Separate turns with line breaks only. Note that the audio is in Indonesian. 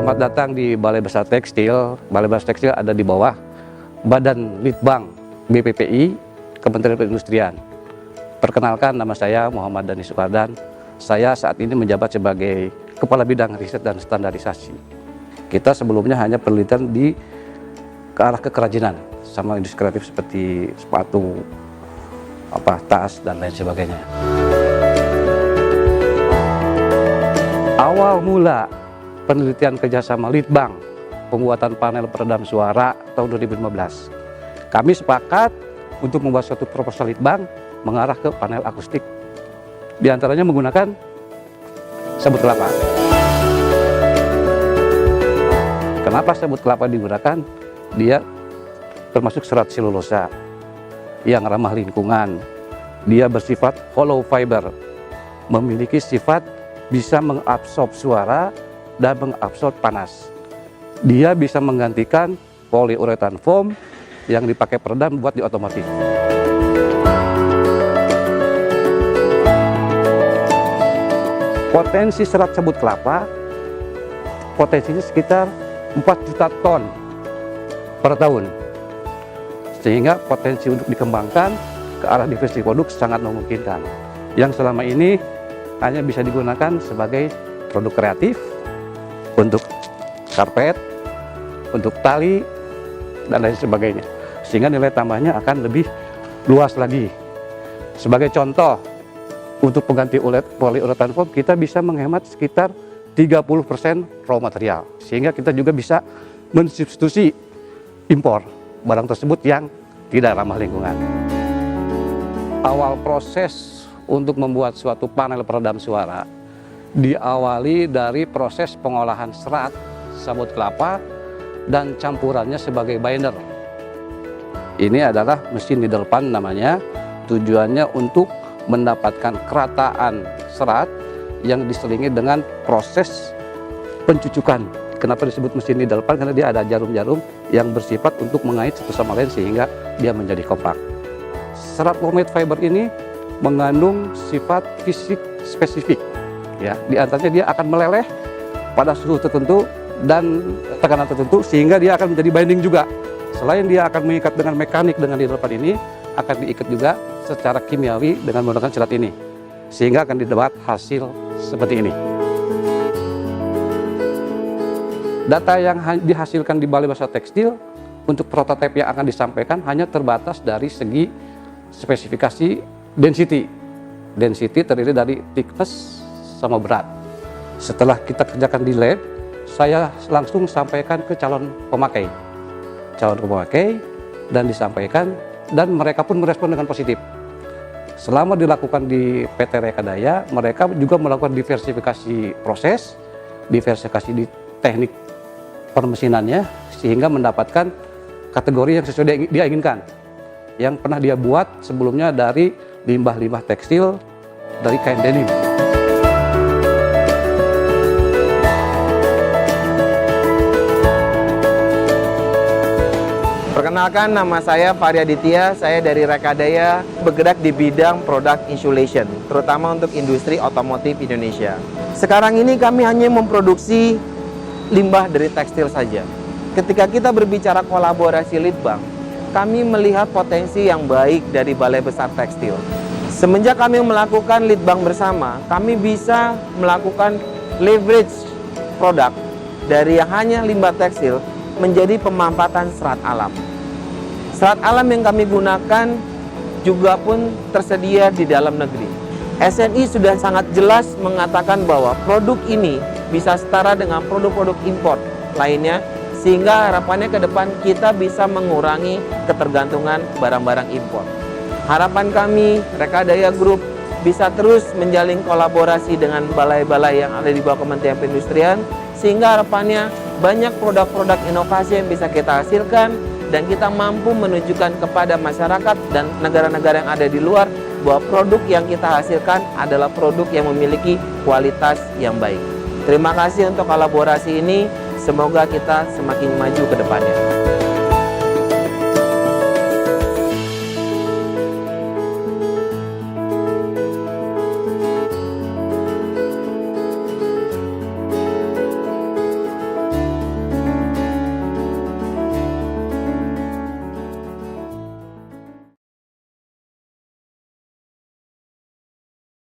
Selamat datang di Balai Besar Tekstil. Balai Besar Tekstil ada di bawah Badan Litbang BPPI, Kementerian Perindustrian. Perkenalkan, nama saya Muhammad Dani Sukardan. Saya saat ini menjabat sebagai Kepala Bidang Riset dan Standarisasi. Kita sebelumnya hanya penelitian ke arah kekerajinan sama industri kreatif seperti sepatu, tas, dan lain sebagainya. Awal mula penelitian kerjasama Litbang pembuatan panel peredam suara tahun 2015. Kami sepakat untuk membuat suatu proposal Litbang mengarah ke panel akustik. Di antaranya menggunakan sabut kelapa. Kenapa sabut kelapa digunakan? Dia termasuk serat selulosa yang ramah lingkungan. Dia bersifat hollow fiber, memiliki sifat bisa mengabsorb suara dan mengabsorb panas. Dia bisa menggantikan polyurethane foam yang dipakai peredam buat di otomotif. Potensi serat sabut kelapa potensinya sekitar 4 juta ton per tahun. Sehingga potensi untuk dikembangkan ke arah diversifikasi produk sangat memungkinkan. Yang selama ini hanya bisa digunakan sebagai produk kreatif, untuk karpet, untuk tali, dan lain sebagainya. Sehingga nilai tambahnya akan lebih luas lagi. Sebagai contoh, untuk pengganti polyurethane foam kita bisa menghemat sekitar 30% raw material. Sehingga kita juga bisa mensubstitusi impor barang tersebut yang tidak ramah lingkungan. Awal proses untuk membuat suatu panel peredam suara diawali dari proses pengolahan serat sabut kelapa dan campurannya sebagai binder. Ini adalah mesin needle punch namanya. Tujuannya untuk mendapatkan kerataan serat yang diselingi dengan proses pencucukan. Kenapa disebut mesin needle punch? Karena dia ada jarum-jarum yang bersifat untuk mengait satu sama lain sehingga dia menjadi kompak. Serat homemade fiber ini mengandung sifat fisik spesifik. Ya, di antaranya dia akan meleleh pada suhu tertentu dan tekanan tertentu sehingga dia akan menjadi binding juga. Selain dia akan mengikat dengan mekanik dengan needle punch ini, akan diikat juga secara kimiawi dengan menggunakan serat ini. Sehingga akan didapat hasil seperti ini. Data yang dihasilkan di Balai Besar Tekstil untuk prototipe yang akan disampaikan hanya terbatas dari segi spesifikasi density. Density terdiri dari thickness sama berat. Setelah kita kerjakan di lab, saya langsung sampaikan ke calon pemakai dan disampaikan, dan mereka pun merespon dengan positif. Selama dilakukan di PT Rekadaya, mereka juga melakukan diversifikasi proses, diversifikasi di teknik permesinannya, sehingga mendapatkan kategori yang sesuai dia inginkan. Yang pernah dia buat sebelumnya dari limbah-limbah tekstil dari kain denim.
Perkenalkan, nama saya Fahri Aditya, saya dari Rekadaya, bergerak di bidang produk insulation, terutama untuk industri otomotif Indonesia. Sekarang ini kami hanya memproduksi limbah dari tekstil saja. Ketika kita berbicara kolaborasi Litbang, kami melihat potensi yang baik dari Balai Besar Tekstil. Semenjak kami melakukan Litbang bersama, kami bisa melakukan leverage produk dari yang hanya limbah tekstil menjadi pemanfaatan serat alam. Serat alam yang kami gunakan juga pun tersedia di dalam negeri. SNI sudah sangat jelas mengatakan bahwa produk ini bisa setara dengan produk-produk impor lainnya, sehingga harapannya ke depan kita bisa mengurangi ketergantungan barang-barang impor. Harapan kami, Rekadaya Group, bisa terus menjalin kolaborasi dengan balai-balai yang ada di bawah Kementerian Perindustrian, sehingga harapannya banyak produk-produk inovasi yang bisa kita hasilkan dan kita mampu menunjukkan kepada masyarakat dan negara-negara yang ada di luar bahwa produk yang kita hasilkan adalah produk yang memiliki kualitas yang baik. Terima kasih untuk kolaborasi ini, semoga kita semakin maju ke depannya.